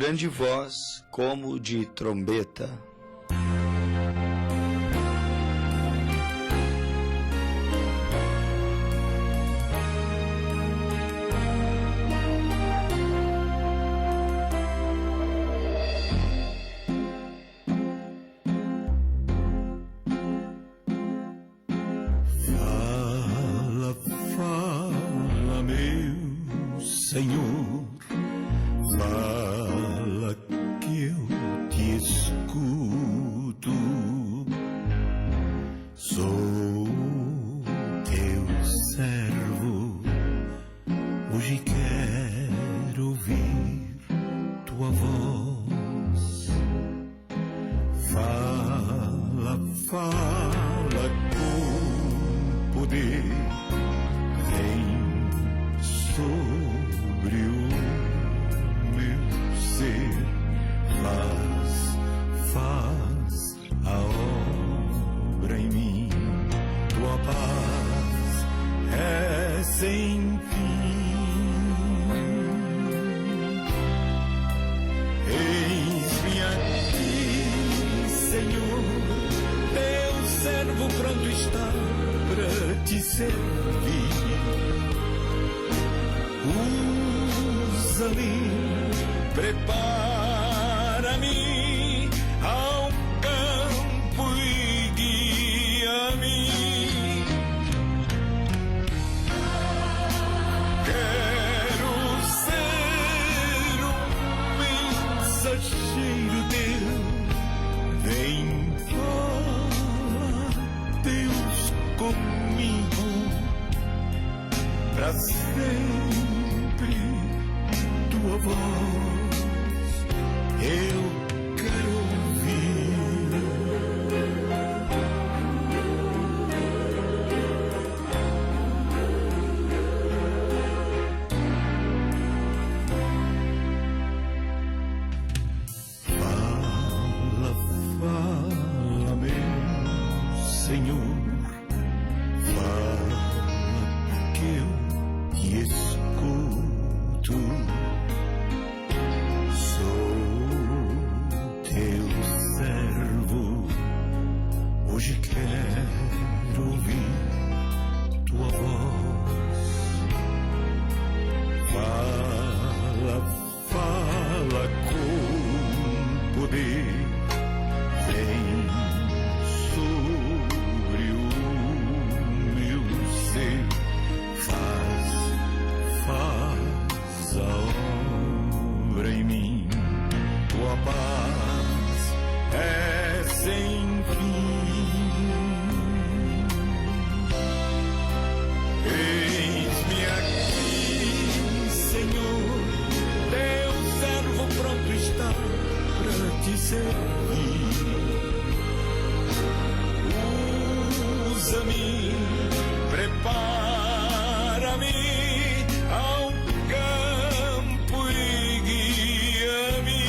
grande voz como de trombeta. Fala, meu Senhor, fala que eu te escuto. Sou teu servo, hoje quero ouvir tua voz. Fala, fala com poder, vem sobre o meu ser, faz a obra em mim. Tua paz é sem fim. Eis-me aqui, Senhor, teu servo pronto está para te servir. Usa-me, prepara-me ao campo e guia-me. Quero ser um mensageiro teu, vem fala, Deus, comigo, pra sempre tua voz eu quero ouvir. Fala, fala, meu Senhor, fala que eu te escuto. Sou teu servo, hoje quero ouvir tua voz. Fala, fala com poder, vem sobre o meu ser, faz a obra em mim. Tua paz é sem fim. Eis-me aqui, Senhor, teu servo pronto está para te servir. Usa-me, prepara-me ao campo e guia-me.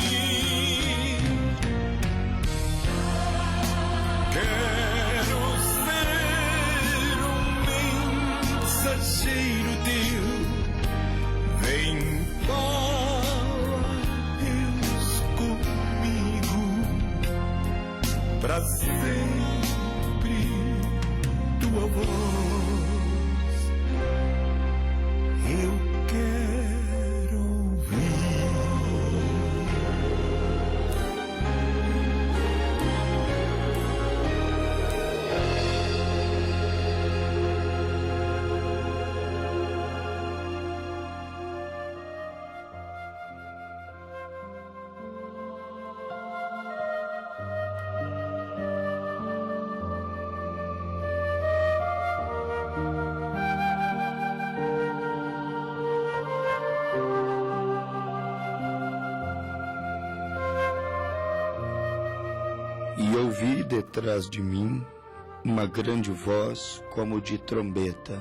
Quero ser um mensageiro teu, vem fala, Deus, comigo, pra sempre tua voz eu quero ouvir. E ouvi detrás de mim uma grande voz como de trombeta.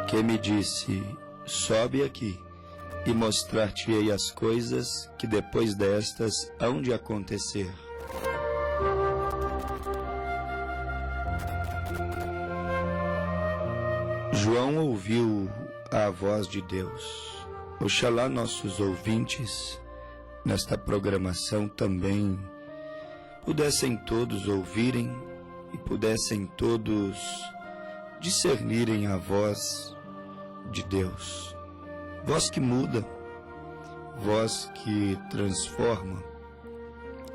Que me disse: sobe aqui e mostrar-te-ei as coisas que depois destas hão de acontecer. João ouviu a voz de Deus. Oxalá nossos ouvintes nesta programação também pudessem todos ouvirem e pudessem todos discernirem a voz de Deus. Voz que muda, voz que transforma,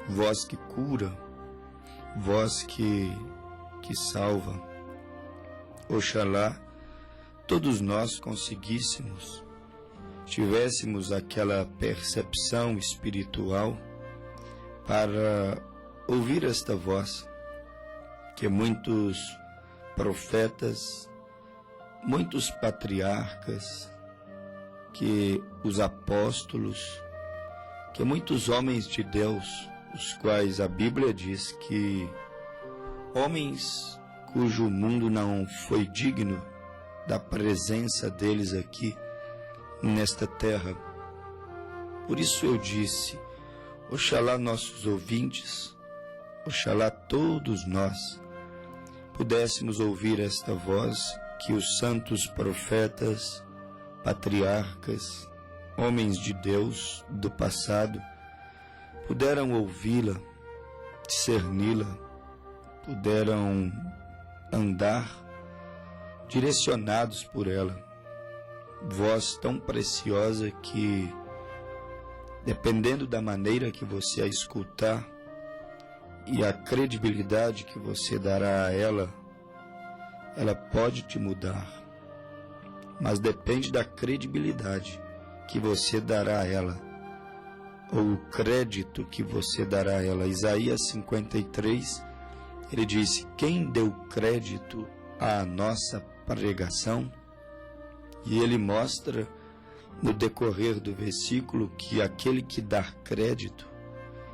voz que cura, voz que salva. Oxalá todos nós conseguíssemos, tivéssemos aquela percepção espiritual para ouvir esta voz que muitos profetas, muitos patriarcas, que os apóstolos, que muitos homens de Deus, os quais a Bíblia diz que homens cujo mundo não foi digno da presença deles aqui nesta terra. Por isso eu disse, oxalá nossos ouvintes, oxalá todos nós pudéssemos ouvir esta voz que os santos profetas, patriarcas, homens de Deus do passado puderam ouvi-la, discerni-la, puderam andar direcionados por ela. Voz tão preciosa que, dependendo da maneira que você a escutar e a credibilidade que você dará a ela pode te mudar. Mas depende da credibilidade que você dará a ela, ou o crédito que você dará a ela. Isaías 53, ele disse: quem deu crédito à nossa pregação? E ele mostra no decorrer do versículo que aquele que dá crédito,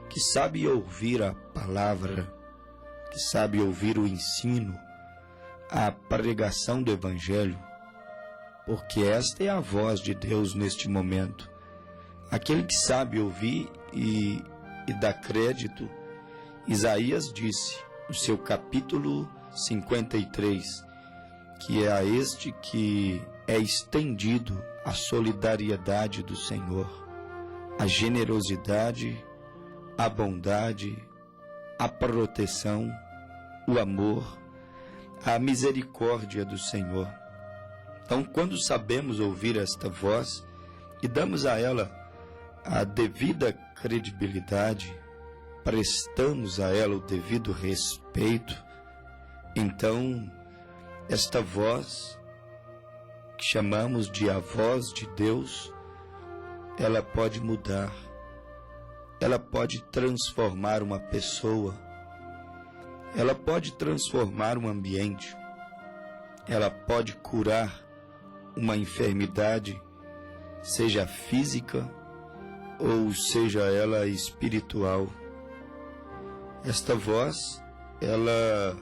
que sabe ouvir a palavra, que sabe ouvir o ensino, a pregação do Evangelho, porque esta é a voz de Deus neste momento. Aquele que sabe ouvir e dá crédito. Isaías disse, no seu capítulo 53, que é a este que é estendido a solidariedade do Senhor, a generosidade, a bondade, a proteção, o amor, a misericórdia do Senhor. Então, quando sabemos ouvir esta voz e damos a ela a devida credibilidade, prestamos a ela o devido respeito, então esta voz, que chamamos de a voz de Deus, ela pode mudar, ela pode transformar uma pessoa, ela pode transformar um ambiente, ela pode curar uma enfermidade, seja física ou seja ela espiritual. Esta voz, ela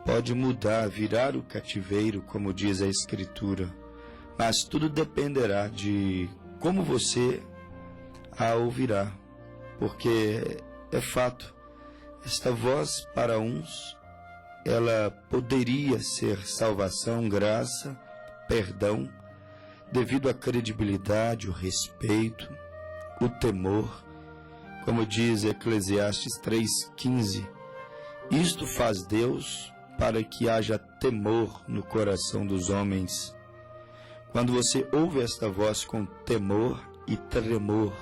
pode mudar, virar o cativeiro, como diz a Escritura, mas tudo dependerá de como você a ouvirá, porque é fato, esta voz para uns, ela poderia ser salvação, graça, perdão, devido à credibilidade, o respeito, o temor, como diz Eclesiastes 3,15, isto faz Deus para que haja temor no coração dos homens. Quando você ouve esta voz com temor e tremor,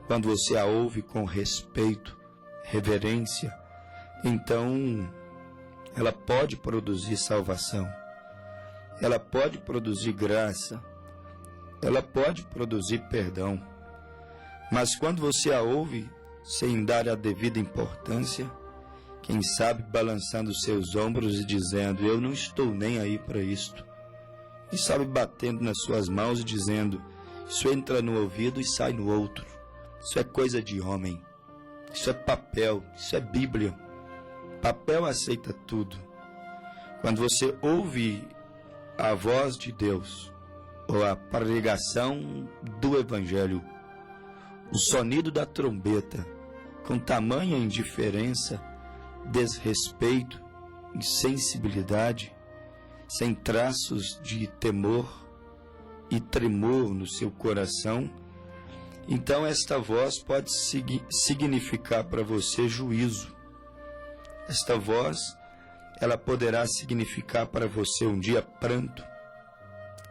quando você a ouve com respeito, reverência, então ela pode produzir salvação, ela pode produzir graça, ela pode produzir perdão. Mas quando você a ouve sem dar a devida importância, quem sabe balançando seus ombros e dizendo, eu não estou nem aí para isto, e sabe batendo nas suas mãos e dizendo, isso entra no ouvido e sai no outro, isso é coisa de homem, isso é papel, isso é Bíblia, papel aceita tudo. Quando você ouve a voz de Deus, ou a pregação do Evangelho, o sonido da trombeta, com tamanha indiferença, desrespeito, insensibilidade, sem traços de temor e tremor no seu coração, então esta voz pode significar para você juízo. Esta voz, ela poderá significar para você um dia pranto,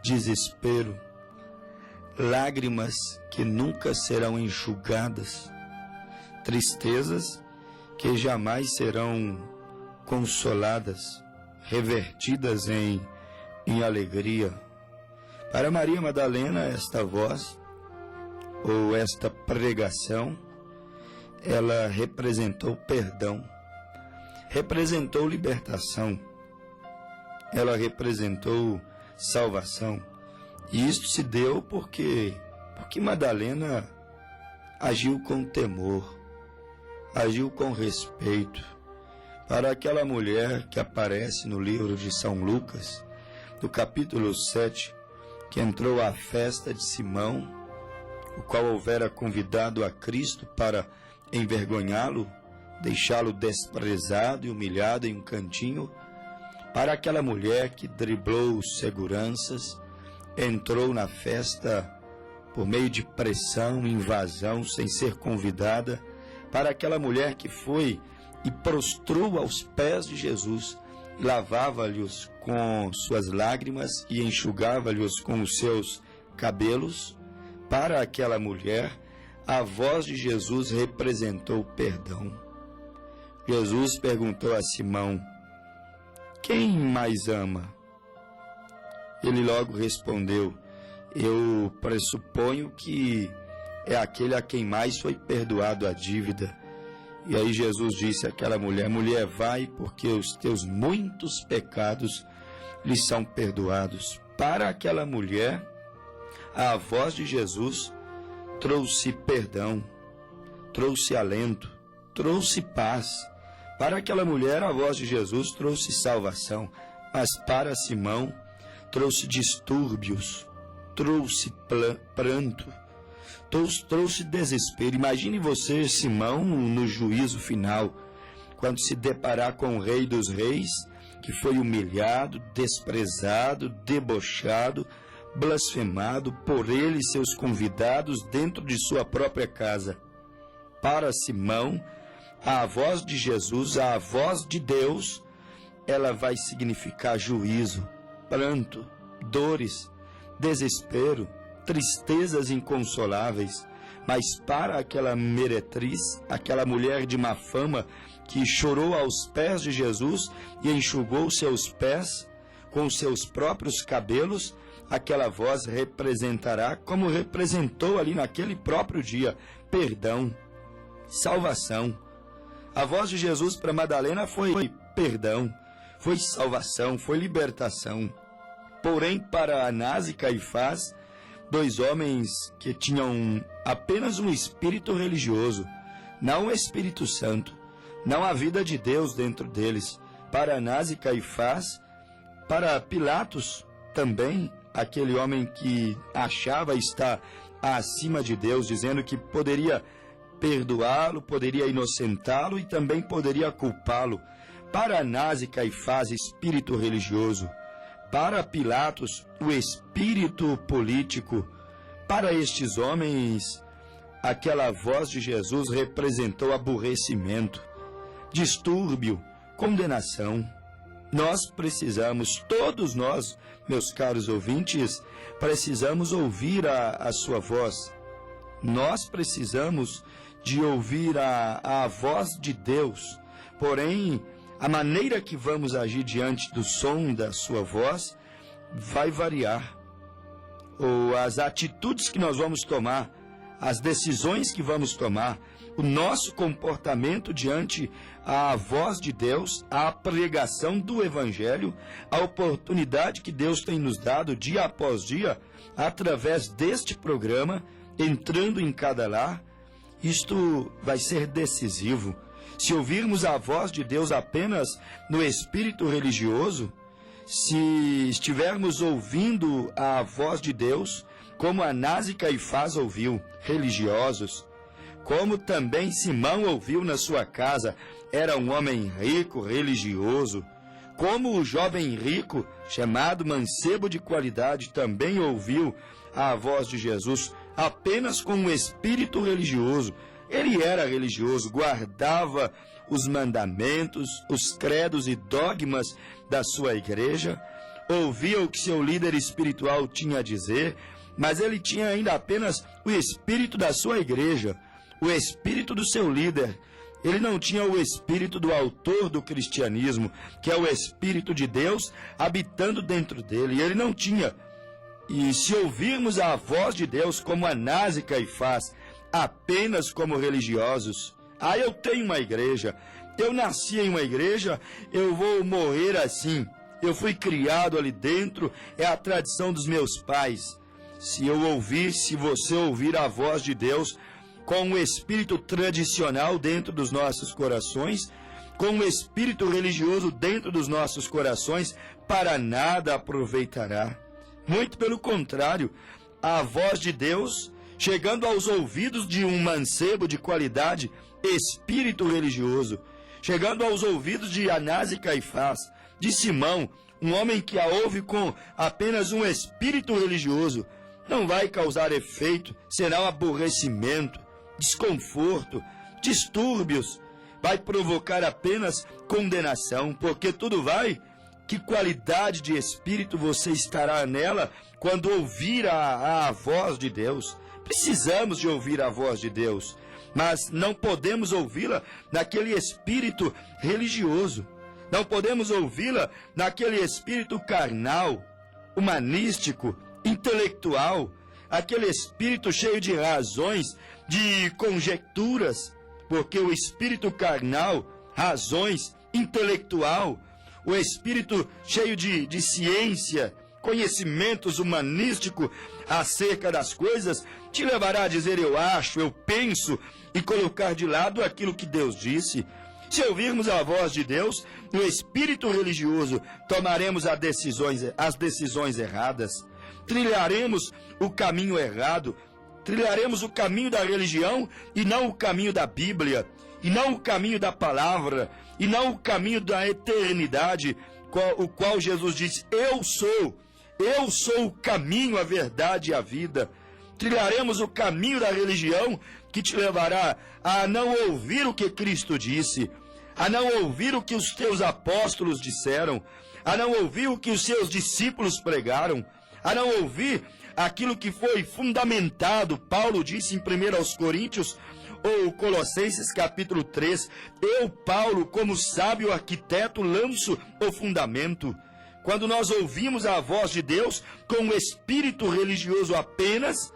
desespero, lágrimas que nunca serão enxugadas, tristezas que jamais serão consoladas, revertidas em alegria. Para Maria Madalena, esta voz, ou esta pregação, ela representou perdão, representou libertação, ela representou salvação. E isto se deu porque Madalena agiu com temor, agiu com respeito. Para aquela mulher que aparece no livro de São Lucas, no capítulo 7, que entrou à festa de Simão, o qual houvera convidado a Cristo para envergonhá-lo, deixá-lo desprezado e humilhado em um cantinho, para aquela mulher que driblou os seguranças, entrou na festa por meio de pressão, invasão, sem ser convidada, para aquela mulher que foi e prostrou aos pés de Jesus, lavava-lhes com suas lágrimas e enxugava-lhes com os seus cabelos, para aquela mulher, a voz de Jesus representou perdão. Jesus perguntou a Simão: quem mais ama? Ele logo respondeu: eu pressuponho que é aquele a quem mais foi perdoado a dívida. E aí Jesus disse àquela mulher: mulher, vai, porque os teus muitos pecados lhe são perdoados. Para aquela mulher, a voz de Jesus trouxe perdão, trouxe alento, trouxe paz. Para aquela mulher, a voz de Jesus trouxe salvação, mas para Simão, trouxe distúrbios, trouxe pranto, trouxe desespero. Imagine você, Simão, no juízo final, quando se deparar com o Rei dos Reis, que foi humilhado, desprezado, debochado, blasfemado por ele e seus convidados dentro de sua própria casa. Para Simão, a voz de Jesus, a voz de Deus, ela vai significar juízo, pranto, dores, desespero, tristezas inconsoláveis. Mas para aquela meretriz, aquela mulher de má fama, que chorou aos pés de Jesus e enxugou seus pés com seus próprios cabelos, aquela voz representará, como representou ali naquele próprio dia, perdão, salvação. A voz de Jesus para Madalena foi perdão, foi salvação, foi libertação. Porém, para Anás e Caifás, dois homens que tinham apenas um espírito religioso, não o Espírito Santo, não a vida de Deus dentro deles. Para Anás e Caifás, para Pilatos também, aquele homem que achava estar acima de Deus, dizendo que poderia perdoá-lo, poderia inocentá-lo e também poderia culpá-lo. Para Anás e Caifás, espírito religioso. Para Pilatos, o espírito político. Para estes homens, aquela voz de Jesus representou aborrecimento, distúrbio, condenação. Nós precisamos, todos nós, meus caros ouvintes, precisamos ouvir a sua voz. Nós precisamos de ouvir a voz de Deus. Porém, a maneira que vamos agir diante do som da sua voz vai variar. Ou as atitudes que nós vamos tomar, as decisões que vamos tomar, o nosso comportamento diante a voz de Deus, a pregação do Evangelho, a oportunidade que Deus tem nos dado dia após dia, através deste programa, entrando em cada lar, isto vai ser decisivo. Se ouvirmos a voz de Deus apenas no espírito religioso, se estivermos ouvindo a voz de Deus, como Anás e Caifás ouviu, religiosos, como também Simão ouviu na sua casa, era um homem rico, religioso, como o jovem rico, chamado mancebo de qualidade, também ouviu a voz de Jesus apenas com um espírito religioso. Ele era religioso, guardava os mandamentos, os credos e dogmas da sua igreja, ouvia o que seu líder espiritual tinha a dizer, mas ele tinha ainda apenas o espírito da sua igreja, o espírito do seu líder. Ele não tinha o espírito do autor do cristianismo, que é o Espírito de Deus habitando dentro dele. Ele não tinha. E se ouvirmos a voz de Deus como Anás e Caifás, apenas como religiosos, eu tenho uma igreja, eu nasci em uma igreja, eu vou morrer assim, eu fui criado ali dentro, é a tradição dos meus pais. Se você ouvir a voz de Deus com o espírito tradicional dentro dos nossos corações, com o espírito religioso dentro dos nossos corações, para nada aproveitará. Muito pelo contrário, a voz de Deus, chegando aos ouvidos de um mancebo de qualidade, espírito religioso, chegando aos ouvidos de Anás e Caifás, de Simão, um homem que a ouve com apenas um espírito religioso, não vai causar efeito, será um aborrecimento, desconforto, distúrbios, vai provocar apenas condenação, porque tudo vai. Que qualidade de espírito você estará nela quando ouvir a voz de Deus? Precisamos de ouvir a voz de Deus, mas não podemos ouvi-la naquele espírito religioso. Não podemos ouvi-la naquele espírito carnal, humanístico, intelectual, aquele espírito cheio de razões, de conjecturas, porque o espírito carnal, razões, intelectual, o espírito cheio de ciência, conhecimentos humanístico acerca das coisas, te levará a dizer eu acho, eu penso, e colocar de lado aquilo que Deus disse. Se ouvirmos a voz de Deus, no espírito religioso, tomaremos as decisões erradas, trilharemos o caminho errado, trilharemos o caminho da religião e não o caminho da Bíblia, e não o caminho da palavra, e não o caminho da eternidade, o qual Jesus disse, eu sou o caminho, a verdade e a vida. Trilharemos o caminho da religião que te levará a não ouvir o que Cristo disse, a não ouvir o que os teus apóstolos disseram, a não ouvir o que os seus discípulos pregaram, a não ouvir aquilo que foi fundamentado. Paulo disse em 1 Coríntios, ou Colossenses capítulo 3, eu, Paulo, como sábio arquiteto, lanço o fundamento. Quando nós ouvimos a voz de Deus com o espírito religioso apenas,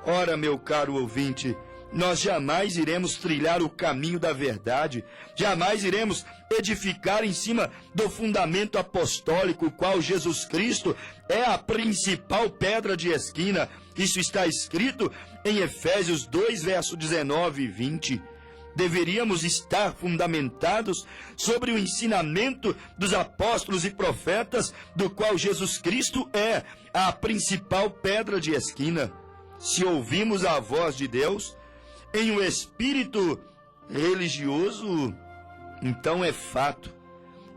ora, meu caro ouvinte, nós jamais iremos trilhar o caminho da verdade, jamais iremos edificar em cima do fundamento apostólico, o qual Jesus Cristo é a principal pedra de esquina. Isso está escrito em Efésios 2, verso 19 e 20. Deveríamos estar fundamentados sobre o ensinamento dos apóstolos e profetas, do qual Jesus Cristo é a principal pedra de esquina. Se ouvimos a voz de Deus em um espírito religioso, então é fato,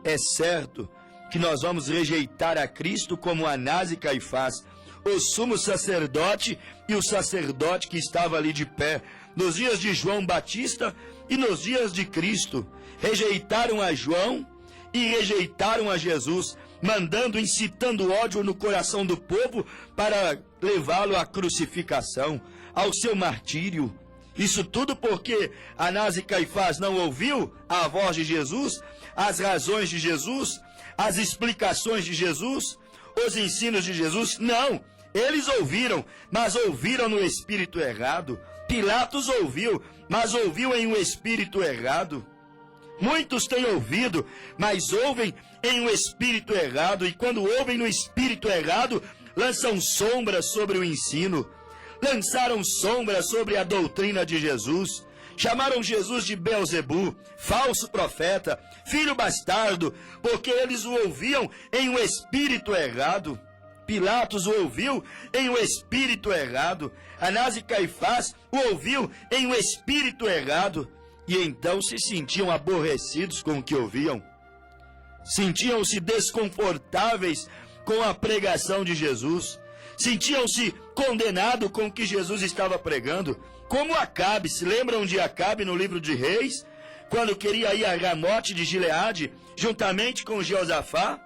é certo que nós vamos rejeitar a Cristo como Anás e Caifás, o sumo sacerdote e o sacerdote que estava ali de pé, nos dias de João Batista e nos dias de Cristo. Rejeitaram a João e rejeitaram a Jesus, incitando ódio no coração do povo para levá-lo à crucificação, ao seu martírio. Isso tudo porque Anás e Caifás não ouviu a voz de Jesus, as razões de Jesus, as explicações de Jesus, os ensinos de Jesus. Não, eles ouviram, mas ouviram no espírito errado. Pilatos ouviu, mas ouviu em um espírito errado. Muitos têm ouvido, mas ouvem em um espírito errado, e quando ouvem no espírito errado, lançam sombras sobre o ensino. Lançaram sombra sobre a doutrina de Jesus, chamaram Jesus de Beelzebu, falso profeta, filho bastardo, porque eles o ouviam em um espírito errado. Pilatos o ouviu em um espírito errado, Anás e Caifás o ouviu em um espírito errado, e então se sentiam aborrecidos com o que ouviam. sentiam-se desconfortáveis com a pregação de Jesus, sentiam-se condenados com o que Jesus estava pregando, como Acabe. Se lembram de Acabe no livro de Reis, quando queria ir a Ramote de Gileade, juntamente com Jeosafá?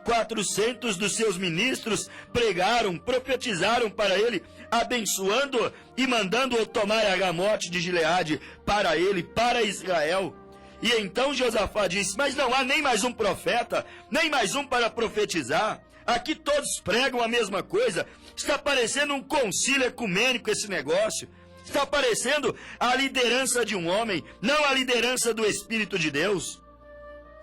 400 dos seus ministros pregaram, profetizaram para ele, abençoando e mandando-o tomar a Ramote de Gileade para ele, para Israel. E então Jeosafá disse: mas não há nem mais um profeta, nem mais um para profetizar. Aqui todos pregam a mesma coisa. Está parecendo um concílio ecumênico esse negócio. Está parecendo a liderança de um homem, não a liderança do Espírito de Deus.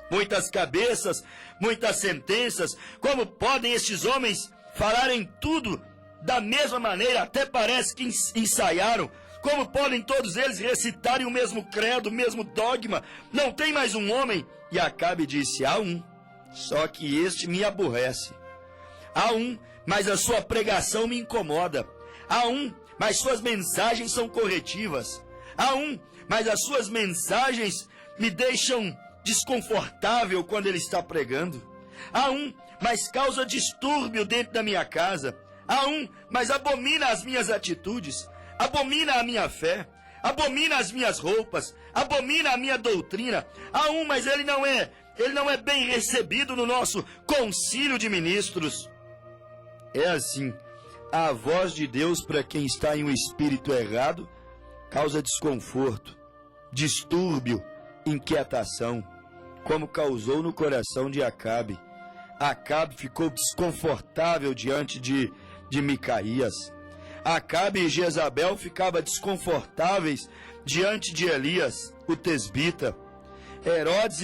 Muitas cabeças, muitas sentenças. Como podem estes homens falarem tudo da mesma maneira? Até parece que ensaiaram. Como podem todos eles recitarem o mesmo credo, o mesmo dogma? Não tem mais um homem. E Acabe disse: há um, só que este me aborrece. Há um, mas a sua pregação me incomoda. Há um, mas suas mensagens são corretivas. Há um, mas as suas mensagens me deixam desconfortável quando ele está pregando. Há um, mas causa distúrbio dentro da minha casa. Há um, mas abomina as minhas atitudes, abomina a minha fé, abomina as minhas roupas, abomina a minha doutrina. Há um, mas ele não é bem recebido no nosso concílio de ministros. É assim, a voz de Deus para quem está em um espírito errado causa desconforto, distúrbio, inquietação, como causou no coração de Acabe. Acabe ficou desconfortável diante de Micaías. Acabe e Jezabel ficavam desconfortáveis diante de Elias, o tesbita. Herodias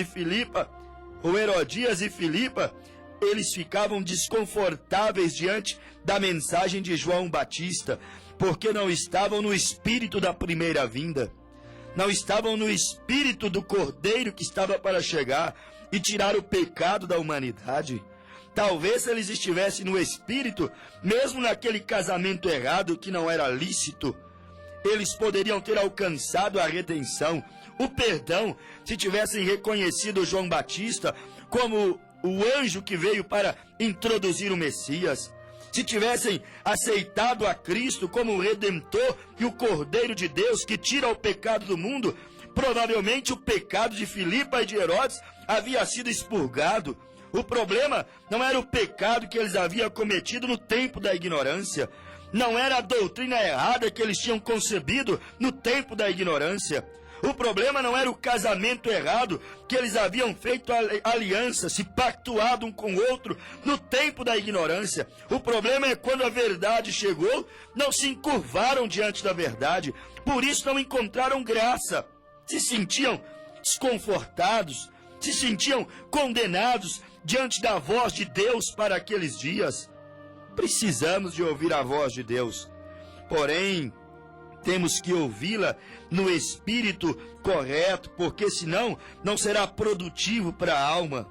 e Filipa, eles ficavam desconfortáveis diante da mensagem de João Batista, porque não estavam no espírito da primeira vinda. Não estavam no espírito do Cordeiro que estava para chegar e tirar o pecado da humanidade. Talvez eles estivessem no espírito, mesmo naquele casamento errado que não era lícito, eles poderiam ter alcançado a redenção, o perdão, se tivessem reconhecido João Batista como o anjo que veio para introduzir o Messias. Se tivessem aceitado a Cristo como o Redentor e o Cordeiro de Deus que tira o pecado do mundo, provavelmente o pecado de Filipa e de Herodes havia sido expurgado. O problema não era o pecado que eles haviam cometido no tempo da ignorância. Não era a doutrina errada que eles tinham concebido no tempo da ignorância. O problema não era o casamento errado que eles haviam feito aliança, se pactuado um com o outro no tempo da ignorância. O problema é quando a verdade chegou, não se encurvaram diante da verdade, por isso não encontraram graça. Se sentiam desconfortados, se sentiam condenados diante da voz de Deus para aqueles dias. Precisamos de ouvir a voz de Deus, porém temos que ouvi-la no espírito correto, porque senão não será produtivo para a alma.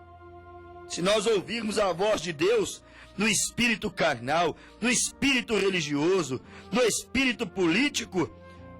Se nós ouvirmos a voz de Deus no espírito carnal, no espírito religioso, no espírito político,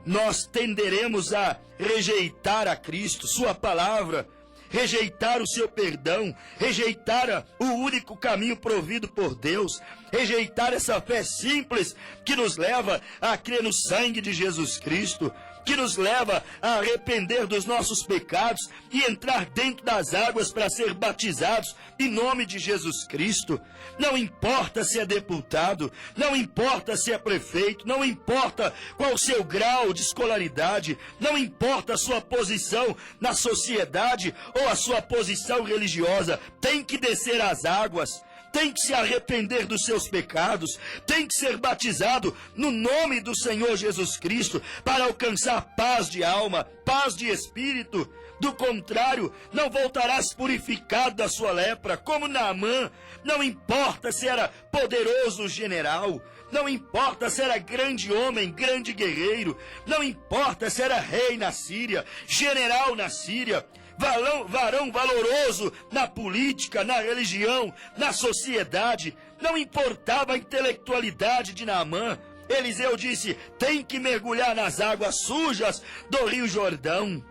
nós tenderemos a rejeitar a Cristo, sua palavra, rejeitar o seu perdão, rejeitar o único caminho provido por Deus, rejeitar essa fé simples que nos leva a crer no sangue de Jesus Cristo, que nos leva a arrepender dos nossos pecados e entrar dentro das águas para ser batizados em nome de Jesus Cristo. Não importa se é deputado, não importa se é prefeito, não importa qual o seu grau de escolaridade, não importa a sua posição na sociedade ou a sua posição religiosa, tem que descer às águas, tem que se arrepender dos seus pecados, tem que ser batizado no nome do Senhor Jesus Cristo para alcançar paz de alma, paz de espírito. Do contrário, não voltarás purificado da sua lepra, como Naamã. Não importa se era poderoso general, não importa se era grande homem, grande guerreiro, não importa se era rei na Síria, general na Síria, varão valoroso na política, na religião, na sociedade. Não importava a intelectualidade de Naamã. Eliseu disse: tem que mergulhar nas águas sujas do Rio Jordão.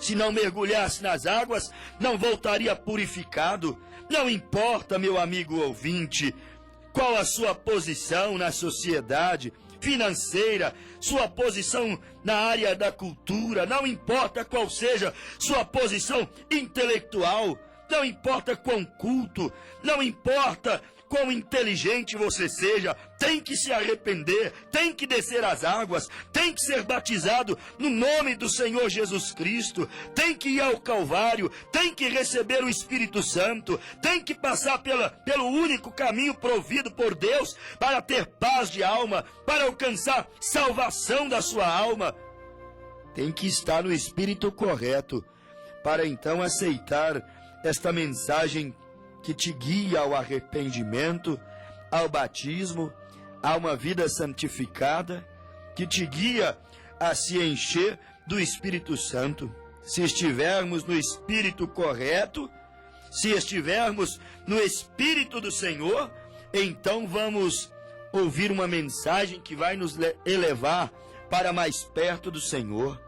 se não mergulhasse nas águas, não voltaria purificado. Não importa, meu amigo ouvinte, qual a sua posição na sociedade financeira, sua posição na área da cultura, não importa qual seja sua posição intelectual, não importa quão culto, não importa quão inteligente você seja, tem que se arrepender, tem que descer as águas, tem que ser batizado no nome do Senhor Jesus Cristo, tem que ir ao Calvário, tem que receber o Espírito Santo, tem que passar pelo único caminho provido por Deus para ter paz de alma, para alcançar salvação da sua alma. Tem que estar no espírito correto para então aceitar esta mensagem que te guia ao arrependimento, ao batismo, a uma vida santificada, que te guia a se encher do Espírito Santo. Se estivermos no espírito correto, se estivermos no Espírito do Senhor, então vamos ouvir uma mensagem que vai nos elevar para mais perto do Senhor.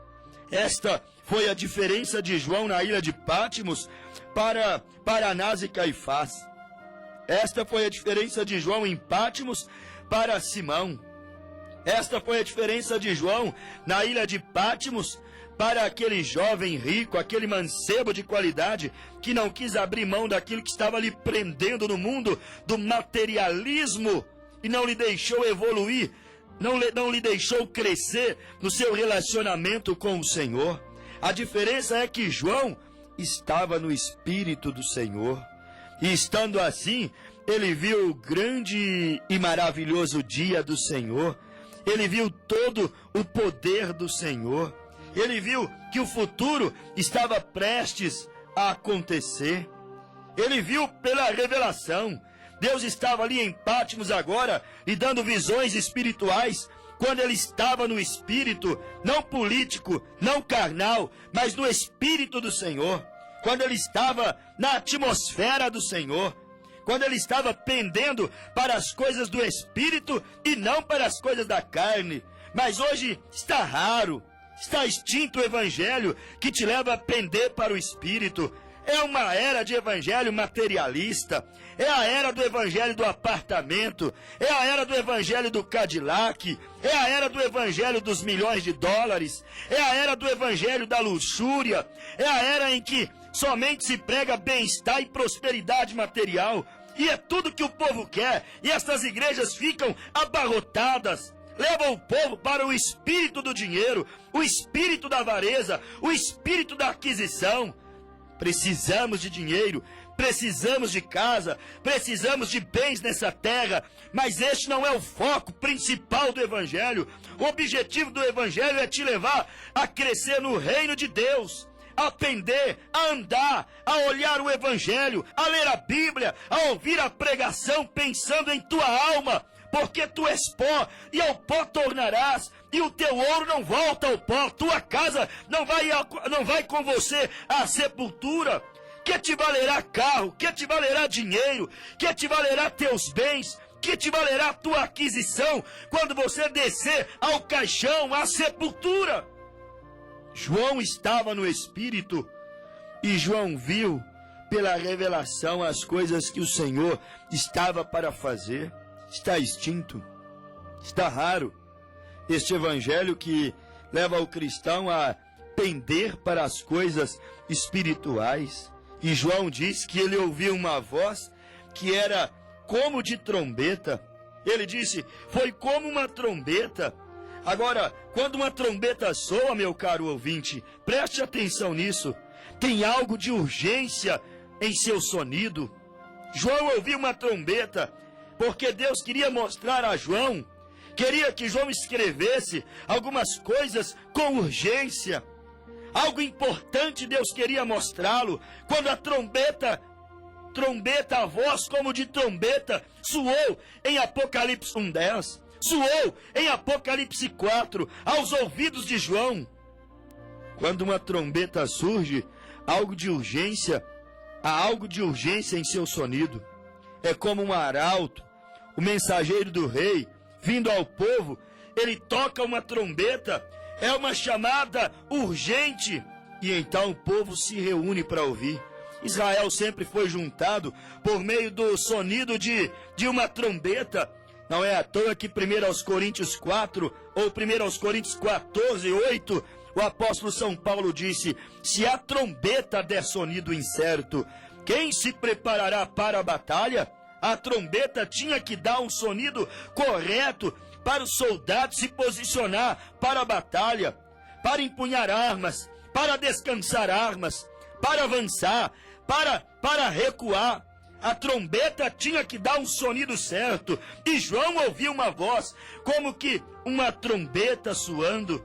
Esta foi a diferença de João na ilha de Pátimos para Anás e Caifás. Esta foi a diferença de João em Pátimos para Simão. Esta foi a diferença de João na ilha de Pátimos para aquele jovem rico, aquele mancebo de qualidade, que não quis abrir mão daquilo que estava lhe prendendo no mundo do materialismo e não lhe deixou evoluir, não lhe deixou crescer no seu relacionamento com o Senhor. A diferença é que João estava no Espírito do Senhor, e estando assim, ele viu o grande e maravilhoso dia do Senhor, ele viu todo o poder do Senhor, ele viu que o futuro estava prestes a acontecer, ele viu pela revelação. Deus estava ali em Pátimos agora, lhe dando visões espirituais, quando ele estava no Espírito, não político, não carnal, mas no Espírito do Senhor, quando ele estava na atmosfera do Senhor, quando ele estava pendendo para as coisas do Espírito e não para as coisas da carne. Mas hoje está raro, está extinto o Evangelho que te leva a pender para o Espírito. É uma era de evangelho materialista, é a era do evangelho do apartamento, é a era do evangelho do Cadillac, é a era do evangelho dos milhões de dólares, é a era do evangelho da luxúria, é a era em que somente se prega bem-estar e prosperidade material, e é tudo que o povo quer, e estas igrejas ficam abarrotadas. Levam o povo para o espírito do dinheiro, o espírito da avareza, o espírito da aquisição. Precisamos de dinheiro, precisamos de casa, precisamos de bens nessa terra, mas este não é o foco principal do Evangelho. O objetivo do Evangelho é te levar a crescer no reino de Deus, a aprender, a andar, a olhar o Evangelho, a ler a Bíblia, a ouvir a pregação pensando em tua alma, porque tu és pó e ao pó tornarás. E o teu ouro não volta ao pó, tua casa não vai com você à sepultura. Que te valerá carro, que te valerá dinheiro, que te valerá teus bens, que te valerá tua aquisição, quando você descer ao caixão, à sepultura. João estava no Espírito, e João viu pela revelação as coisas que o Senhor estava para fazer. Está extinto, está raro este evangelho que leva o cristão a pender para as coisas espirituais. E João diz que ele ouviu uma voz que era como de trombeta. Ele disse, foi como uma trombeta. Agora, quando uma trombeta soa, meu caro ouvinte, preste atenção nisso, tem algo de urgência em seu sonido. João ouviu uma trombeta, porque Deus queria mostrar a João, queria que João escrevesse algumas coisas com urgência. Algo importante Deus queria mostrá-lo. Quando a trombeta, a voz como de trombeta, soou em Apocalipse 1:10, soou em Apocalipse 4, aos ouvidos de João. Quando uma trombeta surge, algo de urgência, há algo de urgência em seu sonido. É como um arauto, o mensageiro do rei, vindo ao povo, ele toca uma trombeta, é uma chamada urgente, E então o povo se reúne para ouvir. Israel sempre foi juntado por meio do sonido de uma trombeta. Não é à toa que 1 aos Coríntios 4 ou 1 aos Coríntios 14, 8, o apóstolo São Paulo disse: se a trombeta der sonido incerto, quem se preparará para a batalha? A trombeta tinha que dar um sonido correto para o soldado se posicionar para a batalha, para empunhar armas, para descansar armas, para avançar, para recuar. A trombeta tinha que dar um sonido certo. E João ouviu uma voz, como que uma trombeta soando.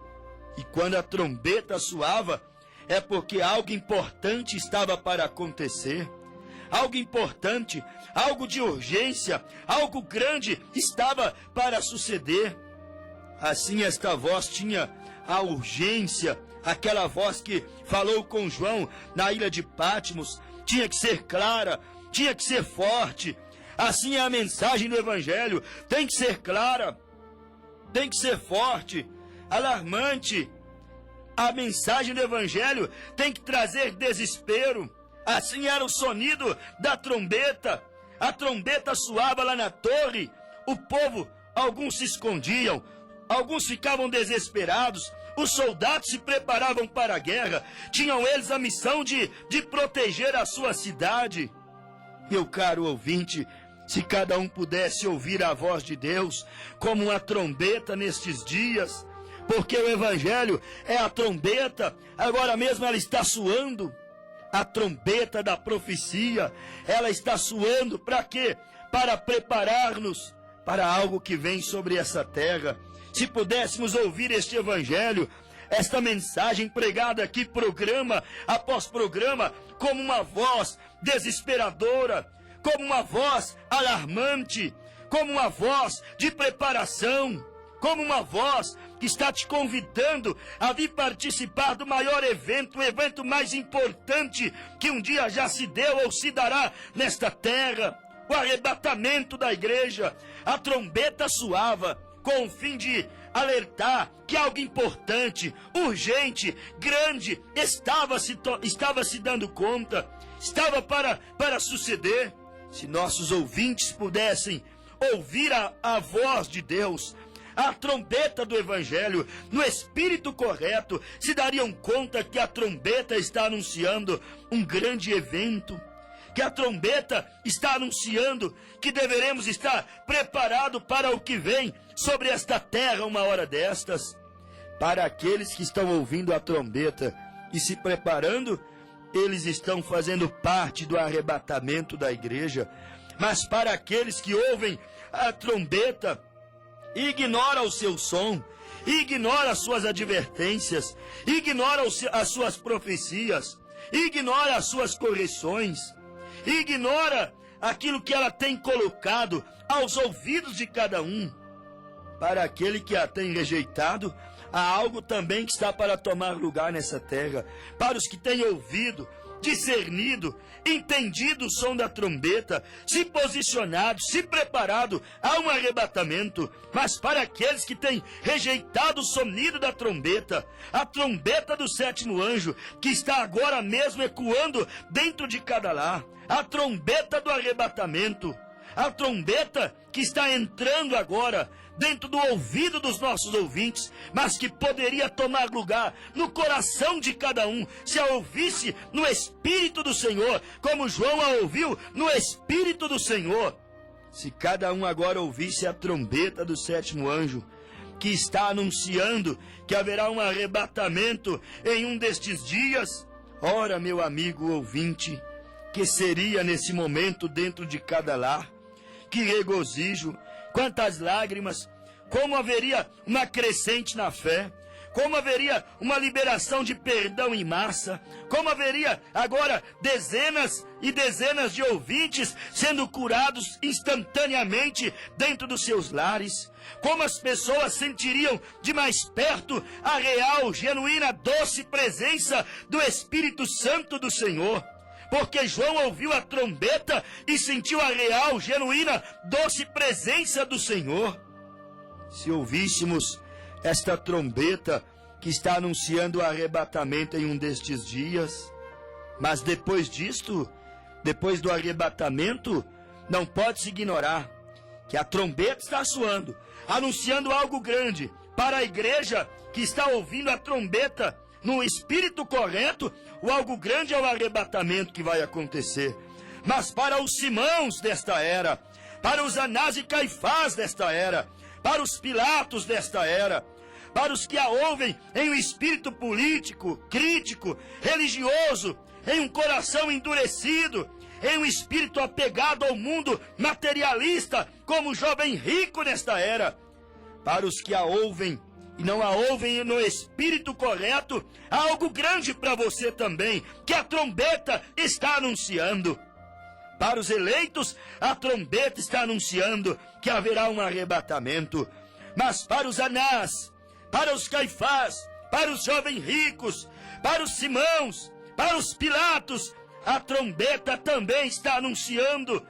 E quando a trombeta soava, é porque algo importante estava para acontecer. Algo importante, algo de urgência, algo grande estava para suceder. Assim esta voz tinha a urgência, aquela voz que falou com João na ilha de Patmos, tinha que ser clara, tinha que ser forte. Assim é a mensagem do Evangelho, tem que ser clara, tem que ser forte, alarmante. A mensagem do Evangelho tem que trazer desespero. Assim era o sonido da trombeta. A trombeta soava lá na torre. O povo, alguns se escondiam, alguns ficavam desesperados. Os soldados se preparavam para a guerra. Tinham eles a missão de proteger a sua cidade. Meu caro ouvinte, se cada um pudesse ouvir a voz de Deus como uma trombeta nestes dias, porque o Evangelho é a trombeta, agora mesmo ela está soando. A trombeta da profecia, ela está soando para quê? Para preparar-nos para algo que vem sobre essa terra. Se pudéssemos ouvir este Evangelho, esta mensagem pregada aqui programa após programa, como uma voz desesperadora, como uma voz alarmante, como uma voz de preparação, como uma voz que está te convidando a vir participar do maior evento, o evento mais importante que um dia já se deu ou se dará nesta terra, o arrebatamento da igreja. A trombeta soava com o fim de alertar que algo importante, urgente, grande estava se dando conta, estava para suceder. Se nossos ouvintes pudessem ouvir a voz de Deus, a trombeta do Evangelho, no espírito correto, se dariam conta que a trombeta está anunciando um grande evento, que a trombeta está anunciando que deveremos estar preparados para o que vem sobre esta terra uma hora destas. Para aqueles que estão ouvindo a trombeta e se preparando, eles estão fazendo parte do arrebatamento da igreja. Mas para aqueles que ouvem a trombeta, ignora o seu som, ignora as suas advertências, ignora as suas profecias, ignora as suas correções, ignora aquilo que ela tem colocado aos ouvidos de cada um. Para aquele que a tem rejeitado, há algo também que está para tomar lugar nessa terra. Para os que têm ouvido, discernido, entendido o som da trombeta, se posicionado, se preparado a um arrebatamento. Mas para aqueles que têm rejeitado o sonido da trombeta, a trombeta do sétimo anjo, que está agora mesmo ecoando dentro de cada lar, a trombeta do arrebatamento, a trombeta que está entrando agora dentro do ouvido dos nossos ouvintes, mas que poderia tomar lugar no coração de cada um, se a ouvisse no Espírito do Senhor, como João a ouviu no Espírito do Senhor. Se cada um agora ouvisse a trombeta do sétimo anjo, que está anunciando que haverá um arrebatamento em um destes dias, ora, meu amigo ouvinte, que seria nesse momento dentro de cada lar? Que regozijo, quantas lágrimas, como haveria uma crescente na fé, como haveria uma liberação de perdão em massa, como haveria agora dezenas e dezenas de ouvintes sendo curados instantaneamente dentro dos seus lares, como as pessoas sentiriam de mais perto a real, genuína, doce presença do Espírito Santo do Senhor. Porque João ouviu a trombeta e sentiu a real, genuína, doce presença do Senhor. Se ouvíssemos esta trombeta que está anunciando o arrebatamento em um destes dias. Mas depois disto, depois do arrebatamento, não pode se ignorar que a trombeta está soando, anunciando algo grande para a igreja que está ouvindo a trombeta no espírito correto. O algo grande é o arrebatamento que vai acontecer. Mas para os Simãos desta era, para os Anás e Caifás desta era, para os Pilatos desta era, para os que a ouvem em um espírito político, crítico, religioso, em um coração endurecido, em um espírito apegado ao mundo materialista, como o jovem rico nesta era, para os que a ouvem e não a ouvem no espírito correto, há algo grande para você também, que a trombeta está anunciando. Para os eleitos, a trombeta está anunciando que haverá um arrebatamento. Mas para os Anás, para os Caifás, para os jovens ricos, para os Simãos, para os Pilatos, a trombeta também está anunciando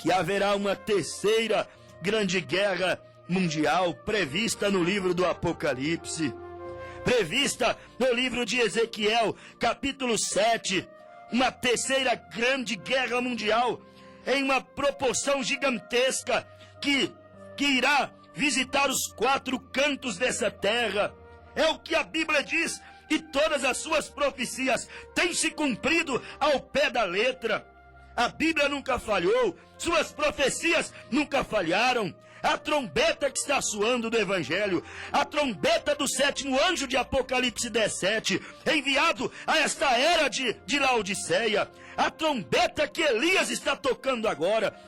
que haverá uma terceira grande guerra mundial prevista no livro do Apocalipse, prevista no livro de Ezequiel, capítulo 7, uma terceira grande guerra mundial em uma proporção gigantesca que irá visitar os 4 cantos dessa terra. É o que a Bíblia diz, e todas as suas profecias têm se cumprido ao pé da letra. A Bíblia nunca falhou, suas profecias nunca falharam. A trombeta que está soando do Evangelho, a trombeta do 7º anjo de Apocalipse 17, enviado a esta era de Laodiceia, a trombeta que Elias está tocando agora,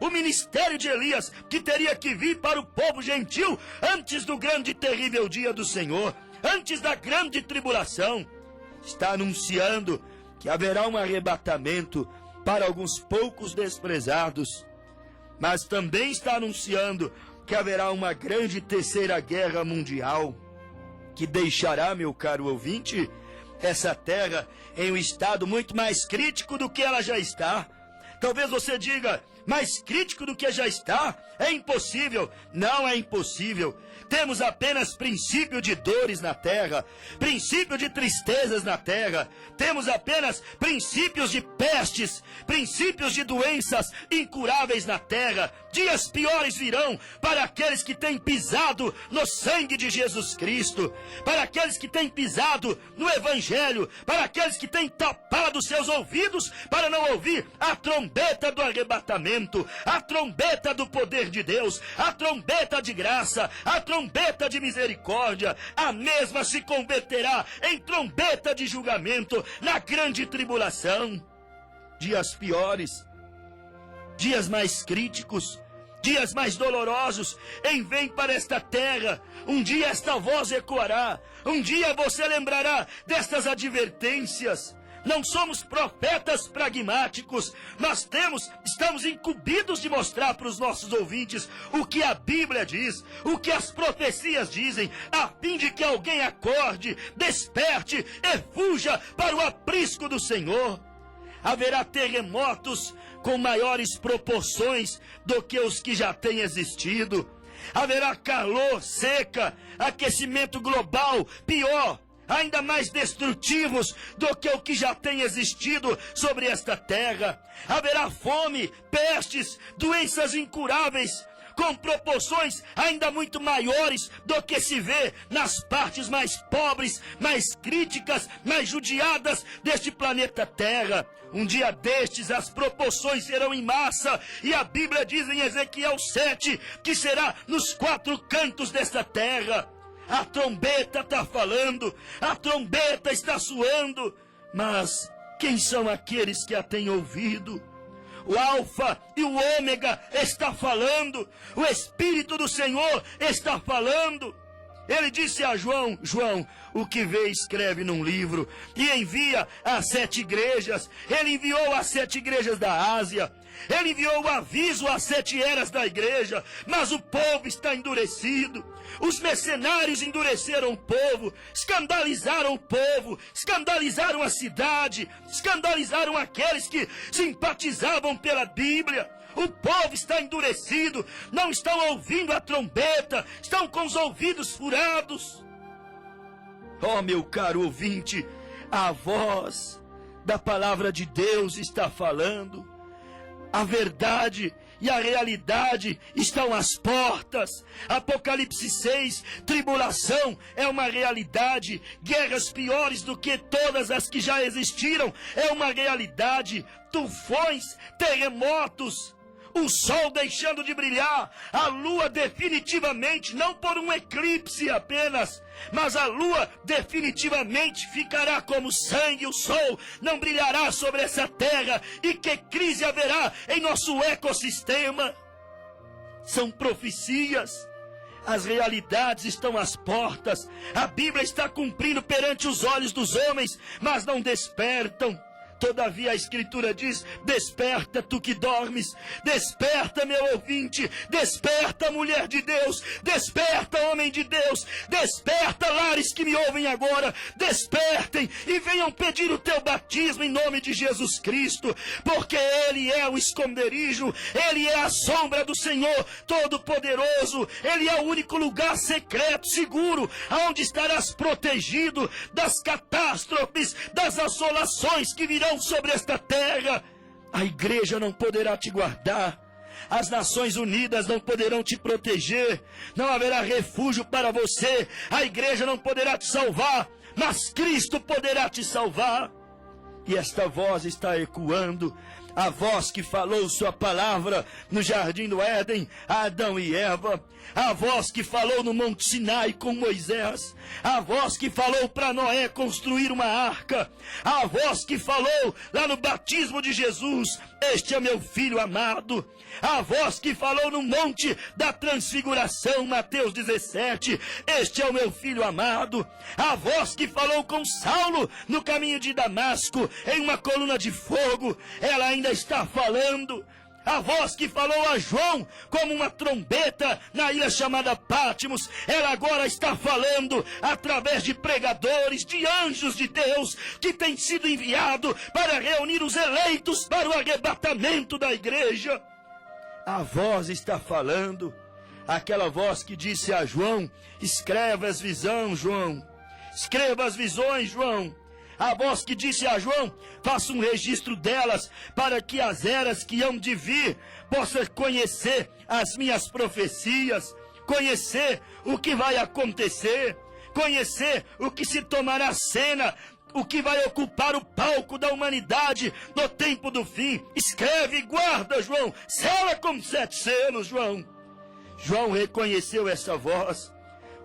o ministério de Elias, que teria que vir para o povo gentil antes do grande e terrível dia do Senhor, antes da grande tribulação, está anunciando que haverá um arrebatamento para alguns poucos desprezados, mas também está anunciando que haverá uma grande terceira guerra mundial, que deixará, meu caro ouvinte, essa terra em um estado muito mais crítico do que ela já está. Talvez você diga, mais crítico do que já está? É impossível. Não é impossível. Temos apenas princípio de dores na terra, princípio de tristezas na terra. Temos apenas princípios de pestes, princípios de doenças incuráveis na terra. Dias piores virão para aqueles que têm pisado no sangue de Jesus Cristo, para aqueles que têm pisado no Evangelho, para aqueles que têm tapado seus ouvidos para não ouvir a trombeta do arrebatamento, a trombeta do poder de Deus, a trombeta de graça, a trombeta de misericórdia. A mesma se converterá em trombeta de julgamento na grande tribulação. Dias piores, dias mais críticos, dias mais dolorosos vêm para esta terra. Um dia esta voz ecoará, um dia você lembrará destas advertências. Não somos profetas pragmáticos, mas estamos incumbidos de mostrar para os nossos ouvintes o que a Bíblia diz, o que as profecias dizem, a fim de que alguém acorde, desperte e fuja para o aprisco do Senhor. Haverá terremotos com maiores proporções do que os que já têm existido. Haverá calor, seca, aquecimento global, pior, ainda mais destrutivos do que o que já tem existido sobre esta terra. Haverá fome, pestes, doenças incuráveis, com proporções ainda muito maiores do que se vê nas partes mais pobres, mais críticas, mais judiadas deste planeta Terra. Um dia destes as proporções serão em massa, e a Bíblia diz em Ezequiel 7 que será nos 4 cantos desta terra. A trombeta está falando, a trombeta está soando, mas quem são aqueles que a têm ouvido? O Alfa e o Ômega está falando, o Espírito do Senhor está falando. Ele disse a João, o que vê escreve num livro e envia às 7 igrejas. Ele enviou às 7 igrejas da Ásia. Ele enviou o aviso às 7 eras da igreja, mas o povo está endurecido. Os mercenários endureceram o povo, escandalizaram o povo, escandalizaram a cidade, escandalizaram aqueles que simpatizavam pela Bíblia. O povo está endurecido, não estão ouvindo a trombeta, estão com os ouvidos furados. Oh, meu caro ouvinte, a voz da palavra de Deus está falando. A verdade e a realidade estão às portas. Apocalipse 6, tribulação é uma realidade. Guerras piores do que todas as que já existiram é uma realidade. Tufões, terremotos, o sol deixando de brilhar, a lua definitivamente, não por um eclipse apenas, mas a lua definitivamente ficará como sangue, o sol não brilhará sobre essa terra, e que crise haverá em nosso ecossistema. São profecias, as realidades estão às portas, a Bíblia está cumprindo perante os olhos dos homens, mas não despertam. Todavia a Escritura diz: desperta tu que dormes, desperta meu ouvinte, desperta mulher de Deus, desperta homem de Deus, desperta lares que me ouvem agora, despertem e venham pedir o teu batismo em nome de Jesus Cristo, porque Ele é o esconderijo, Ele é a sombra do Senhor Todo-Poderoso, Ele é o único lugar secreto, seguro, aonde estarás protegido das catástrofes, das assolações que virão sobre esta terra. A igreja não poderá te guardar, as Nações Unidas não poderão te proteger, não haverá refúgio para você, a igreja não poderá te salvar, mas Cristo poderá te salvar. E esta voz está ecoando, a voz que falou sua palavra no jardim do Éden a Adão e Eva, a voz que falou no Monte Sinai com Moisés, a voz que falou para Noé construir uma arca, a voz que falou lá no batismo de Jesus: este é meu filho amado, a voz que falou no Monte da Transfiguração, Mateus 17, este é o meu filho amado, a voz que falou com Saulo no caminho de Damasco, em uma coluna de fogo, ela ainda está falando. A voz que falou a João como uma trombeta na ilha chamada Patmos, ela agora está falando através de pregadores, de anjos de Deus, que tem sido enviado para reunir os eleitos para o arrebatamento da igreja. A voz está falando, aquela voz que disse a João: escreva as visões, João, escreva as visões, João. A voz que disse a João: faça um registro delas, para que as eras que hão de vir possam conhecer as minhas profecias, conhecer o que vai acontecer, conhecer o que se tomará cena, o que vai ocupar o palco da humanidade no tempo do fim. Escreve e guarda, João, sela com 7 selos, João. João reconheceu essa voz.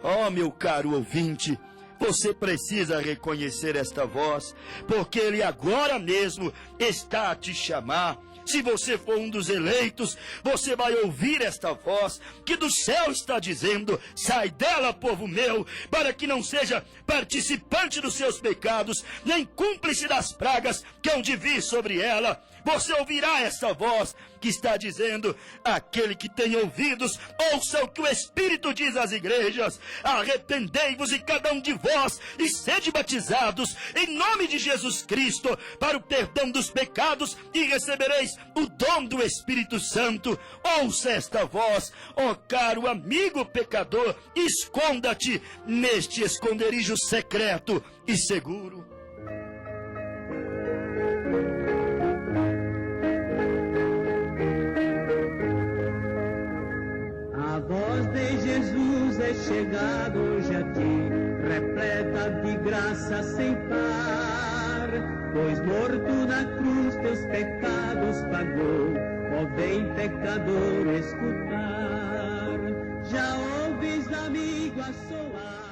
Oh, meu caro ouvinte, você precisa reconhecer esta voz, porque Ele agora mesmo está a te chamar. Se você for um dos eleitos, você vai ouvir esta voz que do céu está dizendo: sai dela, povo meu, para que não seja participante dos seus pecados, nem cúmplice das pragas que hão de vir sobre ela. Você ouvirá essa voz que está dizendo: aquele que tem ouvidos, ouça o que o Espírito diz às igrejas. Arrependei-vos e cada um de vós, e sede batizados em nome de Jesus Cristo para o perdão dos pecados, e recebereis o dom do Espírito Santo. Ouça esta voz, ó caro amigo pecador, esconda-te neste esconderijo secreto e seguro. A voz de Jesus é chegada hoje a ti, repleta de graça sem par, pois morto na cruz teus pecados pagou, ó vem pecador escutar. Já ouves, amigo, a soar